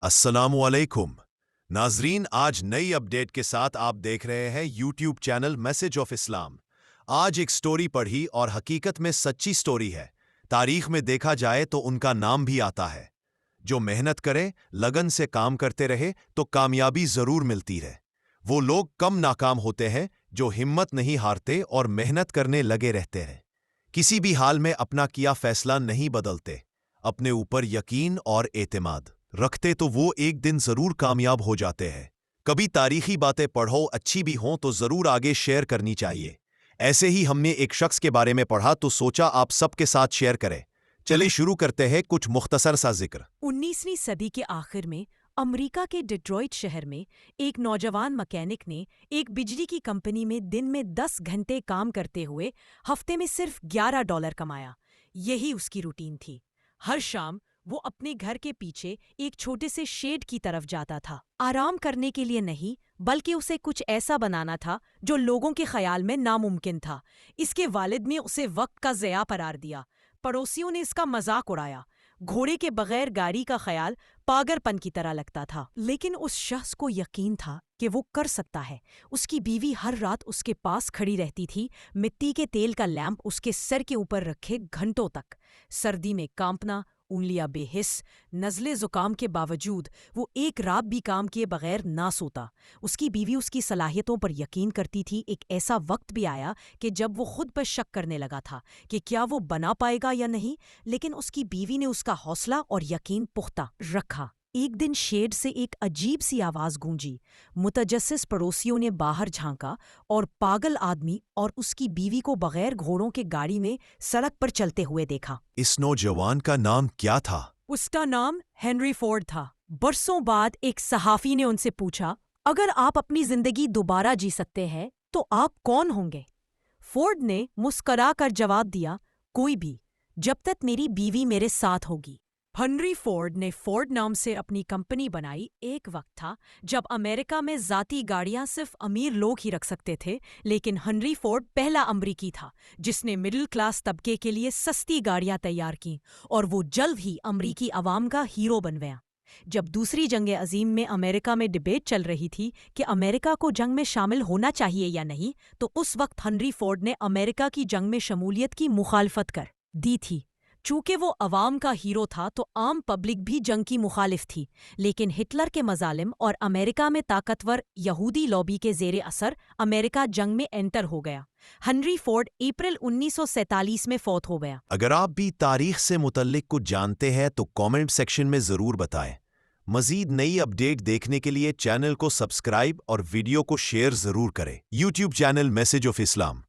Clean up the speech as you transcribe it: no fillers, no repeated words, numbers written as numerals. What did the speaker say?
السلام علیکم ناظرین، آج نئی اپڈیٹ کے ساتھ آپ دیکھ رہے ہیں یوٹیوب چینل میسج آف اسلام۔ آج ایک سٹوری پڑھی اور حقیقت میں سچی سٹوری ہے۔ تاریخ میں دیکھا جائے تو ان کا نام بھی آتا ہے۔ جو محنت کرے، لگن سے کام کرتے رہے تو کامیابی ضرور ملتی ہے۔ وہ لوگ کم ناکام ہوتے ہیں جو ہمت نہیں ہارتے اور محنت کرنے لگے رہتے ہیں۔ کسی بھی حال میں اپنا کیا فیصلہ نہیں بدلتے۔ اپنے اوپر یقین اور اعتماد رکھتے تو وہ ایک دن ضرور کامیاب ہو جاتے ہیں۔ کبھی تاریخی باتیں پڑھو، اچھی بھی ہوں تو ضرور آگے شیئر کرنی چاہیے۔ ایسے ہی ہم نے ایک شخص کے بارے میں پڑھا تو سوچا آپ سب کے ساتھ شیئر کریں۔ چلے شروع کرتے ہیں کچھ مختصر سا ذکر۔ 19ویں صدی کے آخر میں امریکہ کے ڈیٹرائٹ شہر میں ایک نوجوان مکینک نے ایک بجلی کی کمپنی میں دن میں 10 گھنٹے کام کرتے ہوئے ہفتے میں صرف $11 کمایا۔ یہی اس کی روٹین تھی۔ ہر شام وہ اپنے گھر کے پیچھے ایک چھوٹے سے شیڈ کی طرف جاتا تھا، آرام کرنے کے لیے نہیں بلکہ اسے کچھ ایسا بنانا تھا جو لوگوں کے خیال میں ناممکن تھا۔ اس کے والد نے اسے وقت کا ضیاع قرار دیا، پڑوسیوں نے اس کا مذاق اڑایا، گھوڑے کے بغیر گاڑی کا خیال پاگل پن کی طرح لگتا تھا، لیکن اس شخص کو یقین تھا کہ وہ کر سکتا ہے۔ اس کی بیوی ہر رات اس کے پاس کھڑی رہتی تھی، مٹی کے تیل کا لیمپ اس کے سر کے اوپر رکھے گھنٹوں تک۔ سردی میں کانپنا، انگلیاں بے حس، نزلے زکام کے باوجود وہ ایک رات بھی کام کیے بغیر نہ سوتا۔ اس کی بیوی اس کی صلاحیتوں پر یقین کرتی تھی۔ ایک ایسا وقت بھی آیا کہ جب وہ خود پر شک کرنے لگا تھا کہ کیا وہ بنا پائے گا یا نہیں، لیکن اس کی بیوی نے اس کا حوصلہ اور یقین پختہ رکھا۔ ایک دن شیڈ سے ایک عجیب سی آواز گونجی۔ متجسس پڑوسیوں نے باہر جھانکا اور پاگل آدمی اور اس کی بیوی کو بغیر گھوڑوں کے گاڑی میں سڑک پر چلتے ہوئے دیکھا۔ اس نوجوان کا نام کیا تھا؟ اس کا نام ہنری فورڈ تھا۔ برسوں بعد ایک صحافی نے ان سے پوچھا، اگر آپ اپنی زندگی دوبارہ جی سکتے ہیں تو آپ کون ہوں گے؟ فورڈ نے مسکرا کر جواب دیا، کوئی بھی، جب تک میری بیوی میرے ساتھ ہوگی۔ ہنری فورڈ نے فورڈ نام سے اپنی کمپنی بنائی۔ ایک وقت تھا جب امریکہ میں ذاتی گاڑیاں صرف امیر لوگ ہی رکھ سکتے تھے، لیکن ہنری فورڈ پہلا امریکی تھا جس نے مڈل کلاس طبقے کے لیے سستی گاڑیاں تیار کیں، اور وہ جلد ہی امریکی عوام کا ہیرو بن گیا۔ جب دوسری جنگ عظیم میں امریکہ میں ڈبیٹ چل رہی تھی کہ امریکہ کو جنگ میں شامل ہونا چاہیے یا نہیں، تو اس وقت ہنری فورڈ نے امریکہ کی جنگ میں شمولیت کی مخالفت کر دی تھی۔ چونکہ وہ عوام کا ہیرو تھا تو عام پبلک بھی جنگ کی مخالف تھی، لیکن ہٹلر کے مظالم اور امریکہ میں طاقتور یہودی لابی کے زیر اثر امریکہ جنگ میں انٹر ہو گیا۔ ہنری فورڈ اپریل 1947 میں فوت ہو گیا۔ اگر آپ بھی تاریخ سے متعلق کچھ جانتے ہیں تو کامنٹ سیکشن میں ضرور بتائیں۔ مزید نئی اپڈیٹ دیکھنے کے لیے چینل کو سبسکرائب اور ویڈیو کو شیئر ضرور کریں۔ YouTube channel message of Islam.